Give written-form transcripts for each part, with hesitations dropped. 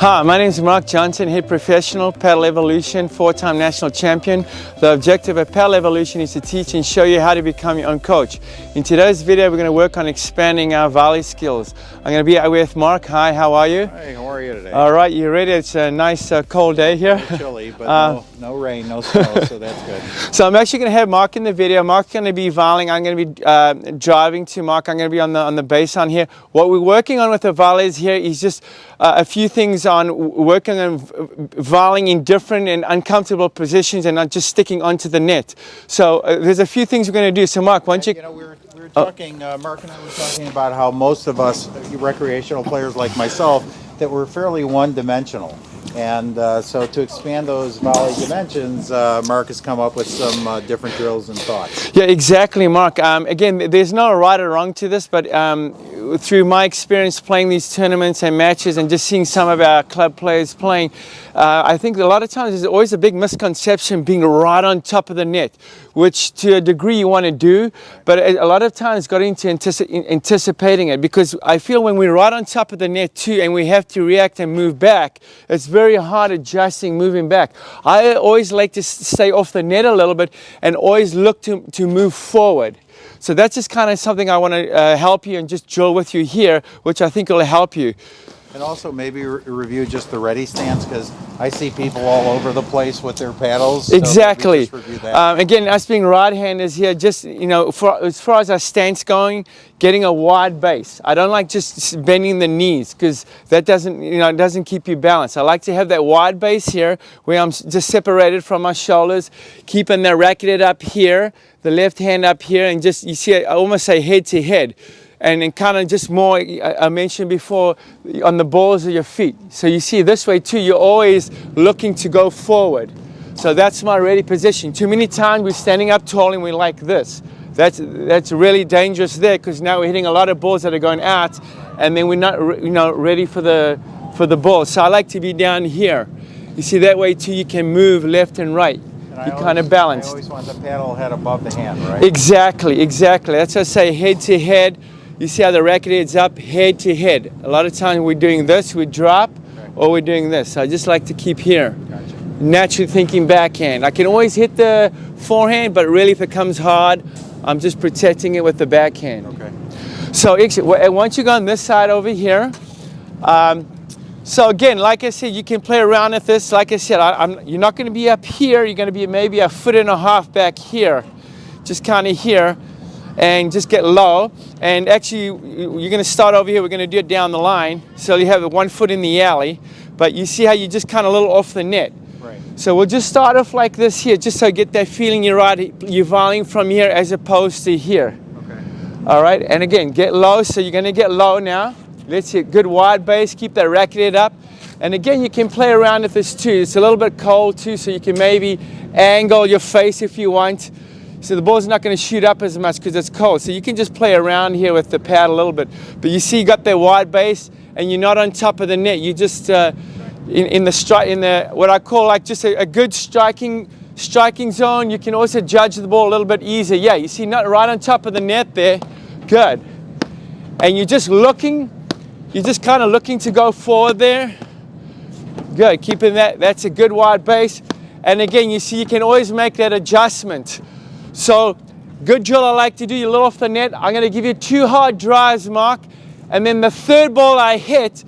Hi, my name is Mark Johnson, head professional, Paddle Evolution, 4-time national champion. The objective of Paddle Evolution is to teach and show you how to become your own coach. In today's video, we're going to work on expanding our volley skills. I'm going to be with Mark. Hi, how are you? Hey, how are you today? All right, you ready? It's a nice cold day here. A little chilly, but no rain, no snow, so that's good. So I'm actually going to have Mark in the video. Mark's going to be volleying. I'm going to be driving to Mark. I'm going to be on the baseline here. What we're working on with the volleys here is just a few things on working on volleying in different and uncomfortable positions and not just sticking onto the net. So there's a few things we're going to do. So Mark, why don't you... You know, we were talking, Mark and I were talking about how most of us recreational players like myself, that we're fairly one-dimensional. And so to expand those volley dimensions, Mark has come up with some different drills and thoughts. Yeah, exactly, Mark. Again, there's no right or wrong to this, but through my experience playing these tournaments and matches and just seeing some of our club players playing, I think a lot of times there's always a big misconception being right on top of the net, which to a degree you want to do, but a lot of times got into anticipating it, because I feel when we're right on top of the net too and we have to react and move back, it's very hard adjusting, moving back. I always like to stay off the net a little bit and always look to move forward. So that's just kind of something I want to help you and just drill with you here, which I think will help you. And also maybe review just the ready stance, because I see people all over the place with their paddles. Exactly. So review that. Again, us being right-handers here, just, you know, as far as our stance going, getting a wide base. I don't like just bending the knees, because that doesn't, you know, it doesn't keep you balanced. I like to have that wide base here where I'm just separated from my shoulders, keeping the racket up here, the left hand up here, and just, you see, I almost say head to head. And kind of just more, I mentioned before, on the balls of your feet. So you see this way too, you're always looking to go forward. So that's my ready position. Too many times we're standing up tall and we're like this. That's really dangerous there, because now we're hitting a lot of balls that are going out, and then we're not, you know, ready for the ball. So I like to be down here. You see, that way too you can move left and right. You're kind of balanced. I always want the paddle head above the hand, right? Exactly, exactly. That's what I say, head to head. You see how the racket head's up, head to head. A lot of times we're doing this, we drop, or we're doing this. So I just like to keep here. Gotcha. Naturally thinking backhand. I can always hit the forehand, but really if it comes hard, I'm just protecting it with the backhand. Okay. So once you go on this side over here, so again, like I said, you can play around with this. Like I said, you're not going to be up here. You're going to be maybe a foot and a half back here, just kind of here, and just get low. And actually, you're going to start over here. We're going to do it down the line. So you have 1 foot in the alley, but you see how you just kind of a little off the net. Right. So we'll just start off like this here, just so you get that feeling you're volleying from here as opposed to here. Okay. All right, and again, get low. So you're going to get low now. Let's hit good wide base, keep that racket head up. And again, you can play around with this too. It's a little bit cold too, so you can maybe angle your face if you want. So the ball's not going to shoot up as much because it's cold. So you can just play around here with the pad a little bit. But you see you got that wide base and you're not on top of the net. You just in the what I call like just a good striking zone. You can also judge the ball a little bit easier. Yeah, you see not right on top of the net there. Good. And you're just kind of looking to go forward there. Good, keeping that. That's a good wide base. And again, you see you can always make that adjustment. So, good drill I like to do, you're a little off the net. I'm going to give you 2 hard drives, Mark. And then the third ball I hit,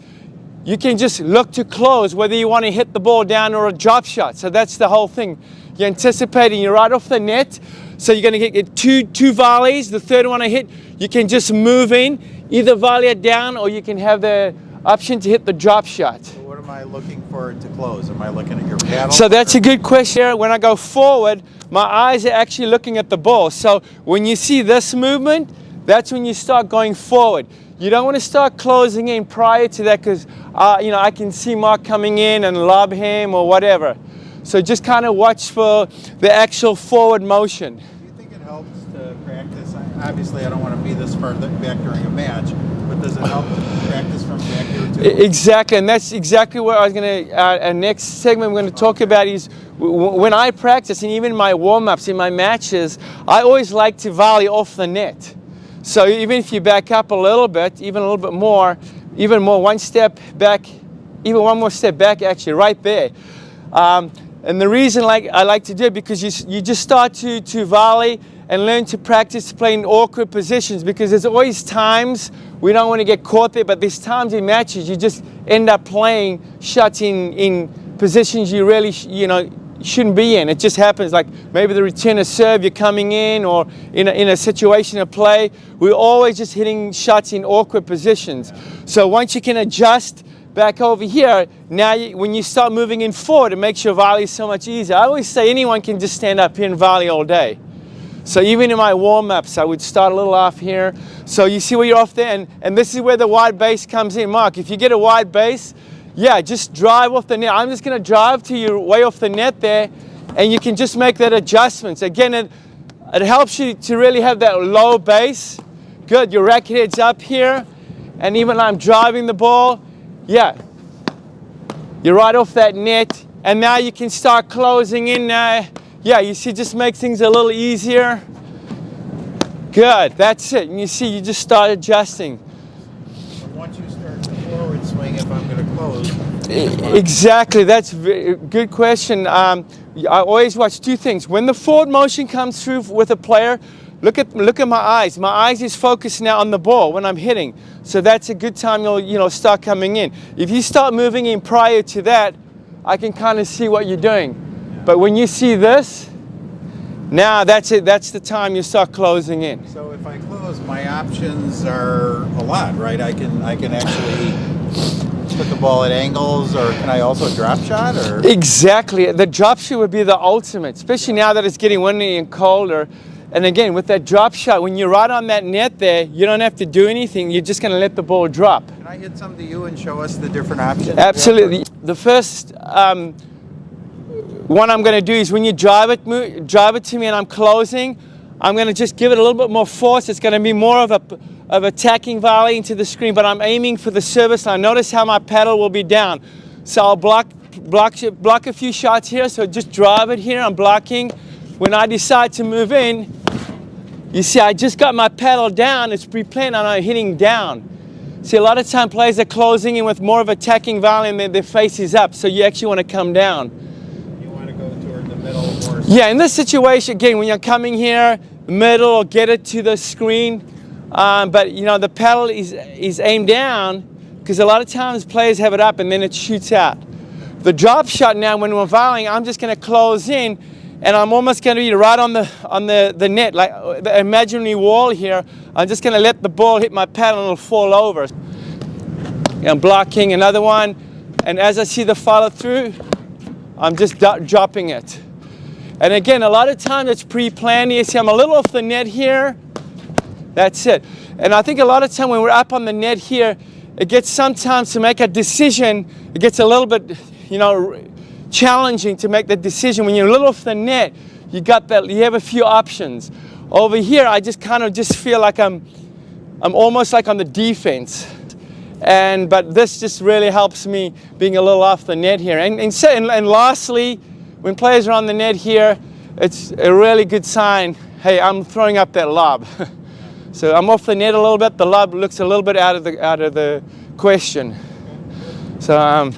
you can just look to close, whether you want to hit the ball down or a drop shot. So that's the whole thing. You're anticipating, you're right off the net. So you're going to get two volleys. The third one I hit, you can just move in, either volley it down, or you can have the option to hit the drop shot. So what am I looking for to close? Am I looking at your paddle? So that's a good question. When I go forward, my eyes are actually looking at the ball. So when you see this movement, that's when you start going forward. You don't want to start closing in prior to that, because you know, I can see Mark coming in and lob him or whatever. So just kind of watch for the actual forward motion. Do you think it helps to practice? Obviously, I don't want to be this far back during a match, but does it help to practice from back here too? Exactly, and that's exactly what I was going to, next segment we're going to talk about is when I practice, and even my warm-ups, in my matches, I always like to volley off the net. So even if you back up a little bit, even a little bit more, even more, one step back even one more step back, actually, right there. And the reason I like to do it because you just start to volley and learn to practice playing awkward positions, because there's always times we don't want to get caught there, but there's times in matches you just end up playing shots in positions you really shouldn't be in. It just happens, like maybe the return of serve, you're coming in, or in a situation of play, we're always just hitting shots in awkward positions. So once you can adjust back over here, now when you start moving in forward, it makes your volley so much easier. I always say anyone can just stand up here and volley all day. So even in my warm-ups, I would start a little off here. So you see where you're off there, and this is where the wide base comes in. Mark, if you get a wide base, yeah, just drive off the net. I'm just going to drive to you way off the net there, and you can just make that adjustments. Again, it helps you to really have that low base. Good, your racket head's up here, and even I'm driving the ball, yeah, you're right off that net, and now you can start closing in now. Yeah, you see, just makes things a little easier. Good, that's it. And you see, you just start adjusting. Once you start the forward swing, if I'm going to close. Exactly, that's a good question. I always watch two things. When the forward motion comes through with a player, look at my eyes. My eyes is focused now on the ball when I'm hitting. So that's a good time you'll start coming in. If you start moving in prior to that, I can kind of see what you're doing. But when you see this, now that's it. That's the time you start closing in. So if I close, my options are a lot, right? I can actually put the ball at angles, or can I also drop shot? Or exactly, the drop shot would be the ultimate, especially now that it's getting windy and colder. And again, with that drop shot, when you're right on that net there, you don't have to do anything. You're just going to let the ball drop. Can I hit some to you and show us the different options? Absolutely. The first one I'm going to do is when you drive it to me and I'm closing, I'm going to just give it a little bit more force. It's going to be more of attacking volley into the screen, but I'm aiming for the service line. Notice how my paddle will be down. So I'll block a few shots here. So just drive it here. I'm blocking. When I decide to move in, you see I just got my paddle down. It's pre-planned and I'm hitting down. See, a lot of time players are closing in with more of attacking volley and their face is up. So you actually want to come down. Yeah, in this situation, again, when you're coming here, middle, or get it to the screen, but the paddle is aimed down, because a lot of times players have it up and then it shoots out. The drop shot now, when we're volleying, I'm just going to close in, and I'm almost going to be right on the net, like the imaginary wall here. I'm just going to let the ball hit my paddle and it'll fall over. I'm blocking another one, and as I see the follow through, I'm just dropping it. And again, a lot of times it's pre-planned. You see I'm a little off the net here. That's it. And I think a lot of time when we're up on the net here, it gets sometimes to make a decision, it gets a little bit, challenging to make the decision. When you're a little off the net, you have a few options. Over here, I just kind of feel like I'm almost like on the defense. But this just really helps me being a little off the net here. And lastly, when players are on the net here, it's a really good sign. Hey, I'm throwing up that lob. So I'm off the net a little bit. The lob looks a little bit out of the question. So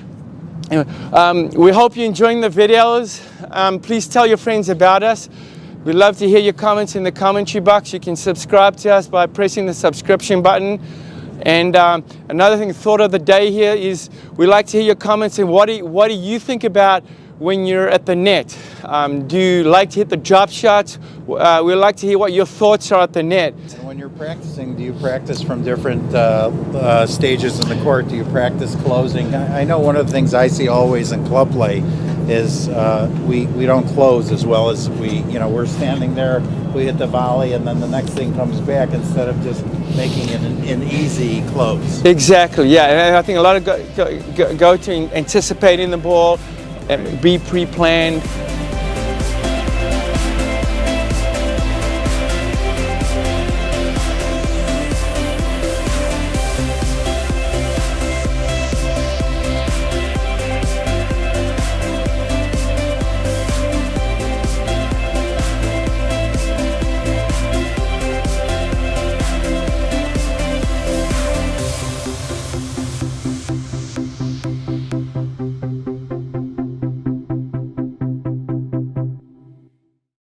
anyway, we hope you're enjoying the videos. Please tell your friends about us. We'd love to hear your comments in the commentary box. You can subscribe to us by pressing the subscription button. And another thing, thought of the day here is we like to hear your comments and what do you think about when you're at the net? Do you like to hit the drop shots? We'd like to hear what your thoughts are at the net. And when you're practicing, do you practice from different stages in the court? Do you practice closing? I know one of the things I see always in club play is we don't close as well as we're standing there, we hit the volley, and then the next thing comes back instead of just making it an easy close. Exactly, yeah. And I think a lot of go to anticipating the ball, and be pre-planned.